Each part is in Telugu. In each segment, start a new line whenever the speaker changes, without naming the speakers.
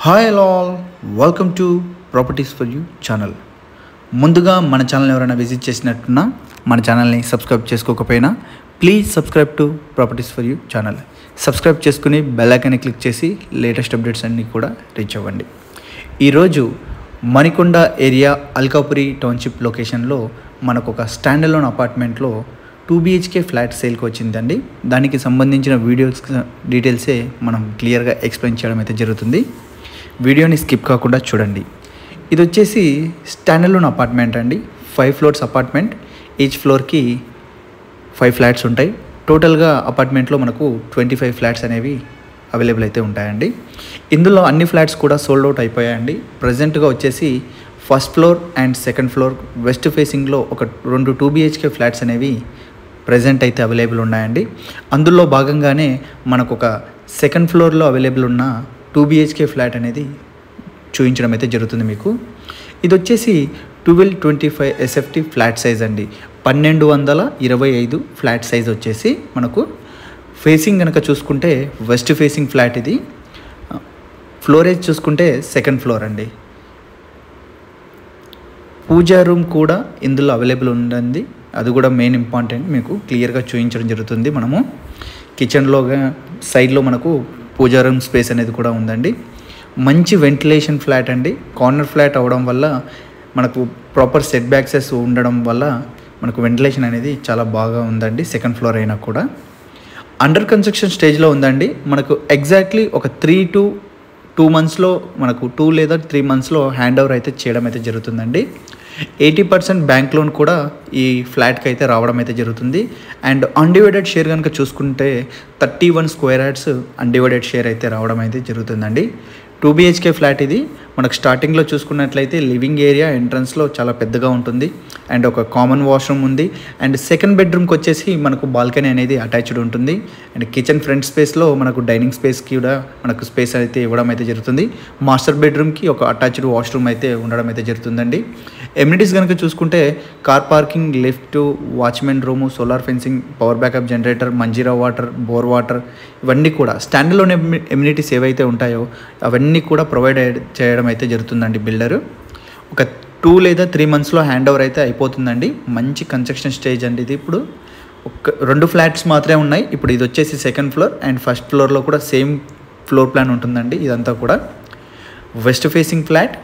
Hi all, welcome to properties for you channel. ముందుగా మన ఛానల్ ఎవరైనా విజిట్ చేసినట్టున్నా మన ఛానల్ని సబ్స్క్రైబ్ చేసుకోకపోయినా please subscribe to properties for you channel. Subscribe చేసుకుని బెల్ ఐకాన్ని క్లిక్ చేసి లేటెస్ట్ అప్డేట్స్ అన్నీ కూడా రీచ్ అవ్వండి. ఈరోజు మణికొండ ఏరియా అల్కాపురి టౌన్షిప్ లొకేషన్లో మనకు ఒక స్టాండ్ అలోన్ అపార్ట్మెంట్లో 2 BHK ఫ్లాట్ సేల్కి వచ్చిందండి. దానికి సంబంధించిన వీడియోస్ డీటెయిల్సే మనం క్లియర్గా ఎక్స్ప్లెయిన్ చేయడం అయితే జరుగుతుంది. వీడియోని స్కిప్ కాకుండా చూడండి. ఇది వచ్చేసి స్టాండ్ అలోన్ అపార్ట్మెంట్ అండి. 5 ఫ్లోర్స్ అపార్ట్మెంట్. ఈచ్ ఫ్లోర్కి 5 ఫ్లాట్స్ ఉంటాయి. టోటల్గా అపార్ట్మెంట్లో మనకు 25 ఫ్లాట్స్ అనేవి అవైలబుల్ అయితే ఉంటాయండి. ఇందులో అన్ని ఫ్లాట్స్ కూడా సోల్డ్ అవుట్ అయిపోయాయండి. ప్రజెంట్గా వచ్చేసి first floor and second floor west ఫేసింగ్లో ఒక 2 BHK ఫ్లాట్స్ అనేవి ప్రజెంట్ అయితే అవైలబుల్ ఉన్నాయండి. అందులో భాగంగానే మనకు ఒక సెకండ్ ఫ్లోర్లో అవైలబుల్ ఉన్న 2 BHK ఫ్లాట్ అనేది చూపించడం అయితే జరుగుతుంది మీకు. ఇది వచ్చేసి 1225 SFT ఫ్లాట్ సైజ్ అండి. 1225 ఫ్లాట్ సైజ్ వచ్చేసి మనకు ఫేసింగ్ కనుక చూసుకుంటే వెస్ట్ ఫేసింగ్ ఫ్లాట్. ఇది ఫ్లోరేజ్ చూసుకుంటే సెకండ్ ఫ్లోర్ అండి. పూజా రూమ్ కూడా ఇందులో అవైలబుల్ ఉందండి. అది కూడా మెయిన్ ఇంపార్టెంట్, మీకు క్లియర్గా చూపించడం జరుగుతుంది. మనము కిచెన్లో సైడ్లో మనకు పూజా రూమ్ స్పేస్ అనేది కూడా ఉందండి. మంచి వెంటిలేషన్ ఫ్లాట్ అండి. కార్నర్ ఫ్లాట్ అవ్వడం వల్ల మనకు ప్రాపర్ సెట్ బ్యాక్సెస్ ఉండడం వల్ల మనకు వెంటిలేషన్ అనేది చాలా బాగా ఉందండి. సెకండ్ ఫ్లోర్ అయినా కూడా అండర్ కన్స్ట్రక్షన్ స్టేజ్లో ఉందండి. మనకు ఎగ్జాక్ట్లీ ఒక 3 to 2 monthsలో మనకు 2 లేదా 3 monthsలో హ్యాండ్ ఓవర్ అయితే చేయడం అయితే జరుగుతుందండి. 80% బ్యాంక్ లోన్ కూడా ఈ ఫ్లాట్కి అయితే రావడం అయితే జరుగుతుంది. అండ్ అన్డివైడెడ్ షేర్ కనుక చూసుకుంటే 31 స్క్వేర్ యార్డ్స్ అన్డివైడెడ్ షేర్ అయితే రావడం అయితే జరుగుతుందండి. 2 BHK ఫ్లాట్ ఇది. మనకు స్టార్టింగ్లో చూసుకున్నట్లయితే లివింగ్ ఏరియా ఎంట్రన్స్లో చాలా పెద్దగా ఉంటుంది. అండ్ ఒక కామన్ వాష్రూమ్ ఉంది. అండ్ సెకండ్ బెడ్రూమ్కి వచ్చేసి మనకు బాల్కనీ అనేది అటాచ్డ్ ఉంటుంది. అండ్ కిచెన్ ఫ్రంట్ స్పేస్లో మనకు డైనింగ్ స్పేస్కి కూడా మనకు స్పేస్ అయితే ఇవ్వడం అయితే జరుగుతుంది. మాస్టర్ బెడ్రూమ్కి ఒక అటాచ్డ్ వాష్రూమ్ అయితే ఉండడం అయితే జరుగుతుందండి. ఎమ్యూనిటీస్ కనుక చూసుకుంటే car parking, lift, watchman room, solar fencing, power backup generator, Manjira water, bore water, ఇవన్నీ కూడా స్టాండ్లోని ఎమ్యూనిటీస్ ఏవైతే ఉంటాయో అవన్నీ కూడా ప్రొవైడ్ చేయడం అయితే జరుగుతుందండి బిల్డరు. ఒక 2 లేదా 3 monthsలో హ్యాండ్ ఓవర్ అయితే అయిపోతుందండి. మంచి కన్స్ట్రక్షన్ స్టేజ్ అండి ఇది. ఇప్పుడు ఒక 2 ఫ్లాట్స్ మాత్రమే ఉన్నాయి. ఇప్పుడు ఇది వచ్చేసి సెకండ్ ఫ్లోర్ అండ్ ఫస్ట్ ఫ్లోర్లో కూడా సేమ్ ఫ్లోర్ ప్లాన్ ఉంటుందండి. ఇదంతా కూడా west facing flat,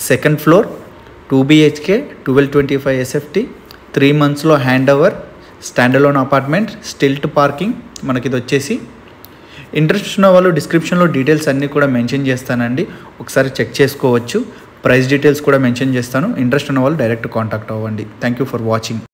second floor, 2 BHK, 1225 SFT, 3 monthsలో hand over, stand alone apartment, stilt parking. మనకి ఇది వచ్చేసి ఇంట్రెస్ట్ ఉన్న వాళ్ళు డిస్క్రిప్షన్లో డీటెయిల్స్ అన్నీ కూడా మెన్షన్ చేస్తానండి. ఒకసారి చెక్ చేసుకోవచ్చు. ప్రైస్ డీటెయిల్స్ కూడా మెన్షన్ చేస్తాను. ఇంట్రెస్ట్ ఉన్న వాళ్ళు డైరెక్ట్ కాంటాక్ట్ అవ్వండి. Thank you for watching.